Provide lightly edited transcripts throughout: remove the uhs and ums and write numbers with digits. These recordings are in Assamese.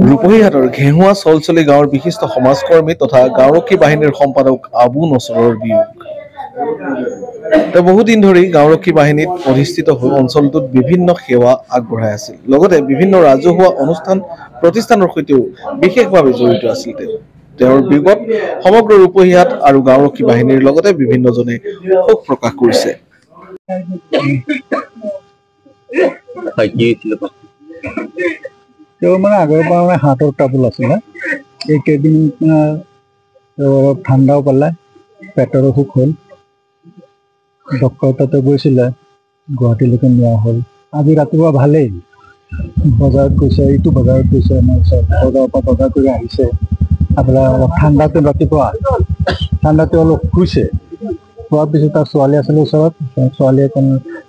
ৰূপহীহাটৰ ঘেহুৱা চলচলি গাঁৱৰ বিশিষ্ট সমাজকৰ্মী তথা গাঁওৰক্ষী বাহিনীৰ সম্পাদক আবু নছৰৰ বিয়োগ। তেওঁ বহুদিন ধৰি গাঁওৰক্ষী বাহিনীত অধিষ্ঠিত হৈ অঞ্চলটোত বিভিন্ন সেৱা আগবঢ়াই আছিল। লগতে বিভিন্ন ৰাজহুৱা অনুষ্ঠান প্ৰতিষ্ঠানৰ সৈতেও বিশেষভাৱে জড়িত আছিল। তেওঁৰ বিয়োগত সমগ্ৰ ৰূপহীহাট আৰু গাঁওৰক্ষী বাহিনীৰ লগতে বিভিন্নজনে শোক প্ৰকাশ কৰিছে। তেওঁ মানে আগৰ পৰা মানে হাতৰ ট্ৰাবুল আছিলে। এইকেইদিন অলপ ঠাণ্ডাও পালে, পেটৰ অসুখ হ'ল। ডক্তৰ তাতে গৈছিলে, গুৱাহাটীলৈকে নিয়া হ'ল। আজি ৰাতিপুৱা ভালেই, বজাৰত গৈছে, এইটো বজাৰত গৈছে, আমাৰ ওচৰত বজাৰৰ পৰা বজাৰ কৰি আহিছে। আপোনাৰ অলপ ঠাণ্ডাটো ৰাতিপুৱা ঠাণ্ডাটো অলপ শুইছে। খোৱাৰ পিছত তাৰ ছোৱালী আছিলে ওচৰত,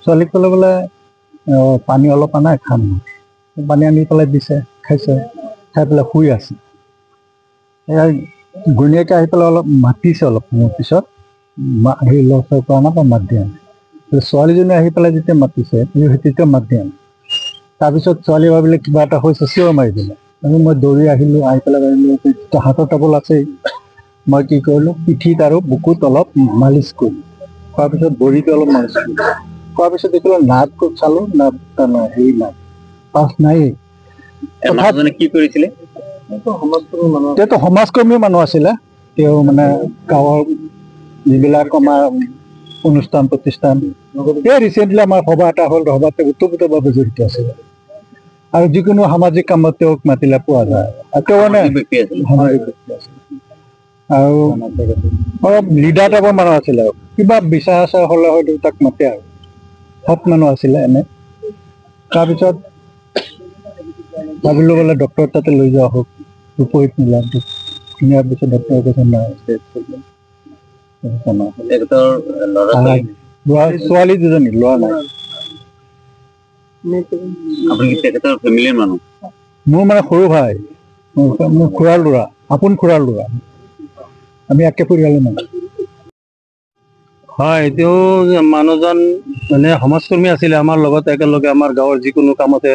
ছোৱালীক ক'লে বোলে পানী অলপ আনা খাম। পানী আনি পেলাই দিছে, খাইছে, খাই পেলাই শুই আছে। ঘৈণীয়েকে আহি পেলাই অলপ মাতিছে, অলপ সময়ৰ পিছত আহি লৰচৰ কৰা নাই বা মাত দিয়া নাই। ছোৱালীজনী আহি পেলাই যেতিয়া মাতিছে, তেতিয়া মাত দিয়া নাই। তাৰপিছত ছোৱালী ভাবিলে কিবা এটা হৈছে, চিঞৰ মাৰি দিলে। মই দৌৰি আহিলোঁ, আহি পেলাই হাতৰ ট্ৰাবুল আছেই। মই কি কৰিলোঁ, পিঠিত আৰু বুকুত অলপ মালিচ কৰিলোঁ। খোৱাৰ পিছত ভৰিটো অলপ মালিচ কৰিলোঁ। খোৱাৰ পিছত দেখিলোঁ নাক চালোঁ, নাক হেৰি নাই, পাছ নায়েই। কি কৰিছিলে? তেওঁতো সমাজকৰ্মী মানুহ আছিলে। তেওঁ মানে গাঁৱৰ যিবিলাক আমাৰ অনুষ্ঠান প্ৰতিষ্ঠান, ৰিচেণ্টলি আমাৰ সভা এটা হ'ল, সভাত ওতপ্ৰোতভাৱে জড়িত আছিলে। আৰু যিকোনো সামাজিক কামত তেওঁক মাতিলে পোৱা যায়। তেওঁ মানে আৰু অলপ লিডাৰ টাইপৰ মানুহ আছিলে। কিবা বিচাৰ আচাৰ হ'লে হয়তো তাক মাতে আৰু সৎ মানুহ আছিলে এনে। তাৰপিছত ভাবিলোঁ বোলে ডক্তৰ তাতে লৈ যোৱা হওক, ৰূপহীত নিলামটো নিয়াৰ পিছত ডক্তৰে কৈছে নাই, ছোৱালী দুজনী, ল'ৰা নাই। মোৰ মানে সৰু ভাই, মোৰ খুৰাৰ ল'ৰা, আপোন খুৰাৰ ল'ৰা। আমি একে পৰিয়ালৰ মানুহ। হয়, তেওঁ মানুহজন মানে সমাজকৰ্মী আছিলে। আমাৰ লগত একেলগে আমাৰ গাঁৱৰ যিকোনো কামতে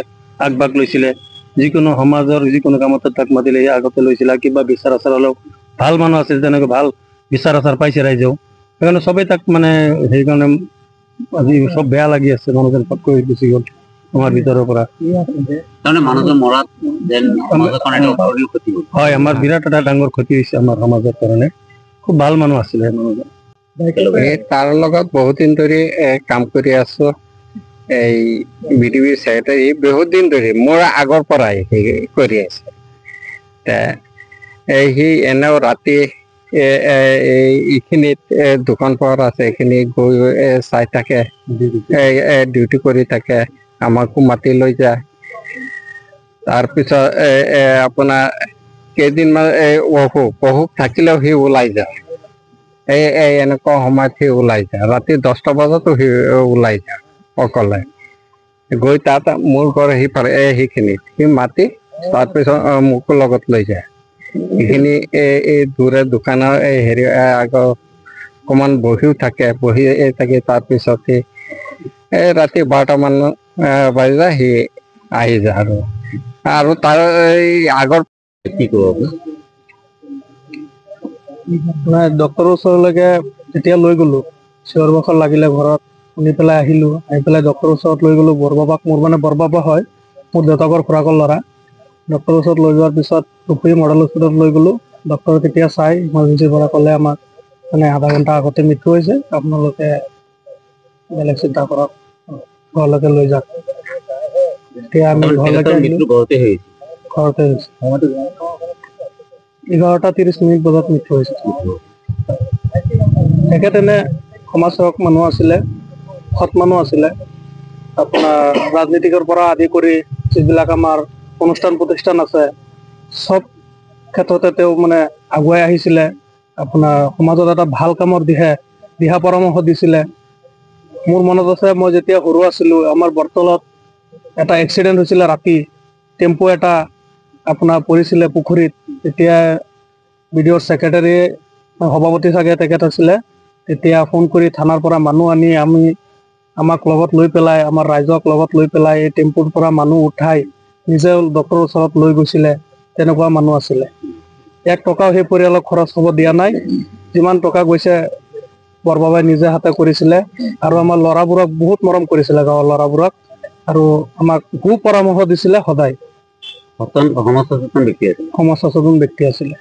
আগভাগ লৈছিলে। যিকোনো সমাজৰ যিকোনো কামতে তাক মাতিলে সি আগতে লৈছিলে। কিবা বিচাৰ আচাৰ হ'লেও ভাল মানুহ আছিল, তেনেকৈ ভাল বিচাৰ আচাৰ পাইছে ৰাইজেও। সেইকাৰণে চবেই তাক মানে সেইকাৰণে আজি চব বেয়া লাগি আছে। মানুহজন পটকৈ গুচি গ'ল আমাৰ ভিতৰৰ পৰা। হয়, আমাৰ বিৰাট এটা ডাঙৰ ক্ষতি হৈছে আমাৰ সমাজৰ কাৰণে। খুব ভাল মানুহ আছিলে মানুহজন। তাৰ লগত বহুত দিন ধৰি কাম কৰি আছো। এই বিডিবিৰ ছেক্ৰেটাৰী বহুত দিন ধৰি মোৰ আগৰ পৰাই কৰি আছে। সি এনেও ৰাতি এইখিনিত দোকান পোহাৰ আছে, এইখিনি গৈ চাই থাকে, ডিউটি কৰি থাকে। আমাকো মাতি লৈ যায়। তাৰপিছত আপোনাৰ কেইদিনমান অসুখ থাকিলেও সি ওলাই যায়। এনেকুৱা সময়ত সি ওলাই যায়, ৰাতি 10টা বজাতো সি ওলাই যায় অকলে গৈ। তাত মোৰ ঘৰ সেইখিনিত সি মাতি তাৰপিছত মোকো লগত লৈ যায়। এইখিনি এই দূৰে দোকানৰ হেৰি আগৰ অকমান বহিও থাকে, বহি থাকি তাৰপিছত সি ৰাতি 12টা মান বাজিলে সি আহি যায়। আৰু তাৰ এই আগৰ কি কব নাই, ডক্তৰৰ ওচৰলৈকে তেতিয়া লৈ গ'লো। চিঞৰ বাখৰ লাগিলে ঘৰত, শুনি পেলাই আহিলোঁ। আহি পেলাই ডক্তৰৰ ওচৰত লৈ গ'লো। বৰবাবাক, মোৰ মানে বৰবাবা হয়, মোৰ দেউতাকৰ খুৰাকৰ ল'ৰা। ডক্তৰৰ ওচৰত লৈ যোৱাৰ পিছত ৰূপহী মডেল হস্পিটেলত লৈ গ'লো। ডক্তৰে তেতিয়া চাই ইমাৰ্জেঞ্চিৰ পৰা ক'লে আমাক মানে আধা ঘণ্টা আগতে মৃত্যু হৈছে, আপোনালোকে বেলেগ চিন্তা কৰক, ঘৰলৈকে লৈ যাওক। এতিয়া আমি ঘৰলৈকে আহিলোঁ। ঘৰতে হৈছে 11:30 বজাত মৃত্যু হৈছে। তেখেত এনে সমাজসেৱক মানুহ আছিলে, সৎ মানুহ আছিলে। আপোনাৰ ৰাজনীতিকৰ পৰা আদি কৰি যিবিলাক আমাৰ অনুষ্ঠান প্ৰতিষ্ঠান আছে, চব ক্ষেত্ৰতে তেওঁ মানে আগুৱাই আহিছিলে। আপোনাৰ সমাজত এটা ভাল কামৰ দিহা পৰামৰ্শ দিছিলে। মোৰ মনত আছে, মই যেতিয়া সৰু আছিলোঁ, আমাৰ বৰতলত এটা এক্সিডেণ্ট হৈছিলে ৰাতি। টেম্পু এটা আপোনাৰ পৰিছিলে পুখুৰীত তেতিয়া বিডিঅ'ৰ ছেক্ৰেটাৰী সভাপতি চাগে তেখেত আছিলে তেতিয়া ফোন কৰি থানাৰ পৰা মানুহ আনি আমাক লগত লৈ পেলাই আমাৰ ৰাইজক লগত লৈ পেলাই এই টেম্পুৰ পৰা মানুহ উঠাই নিজে ডক্টৰৰ ওচৰত লৈ গৈছিলে তেনেকুৱা মানুহ আছিলে 1 টকাও সেই পৰিয়ালক খৰচ হ'ব দিয়া নাই যিমান টকা গৈছে বৰবাবাই নিজে হাতে কৰিছিলে আৰু আমাৰ ল'ৰাবোৰক বহুত মৰম কৰিছিলে গাঁৱৰ ল'ৰাবোৰক আৰু আমাক পৰামৰ্শ দিছিলে সদায় সমাজ সচেতন ব্যক্তি আছিলে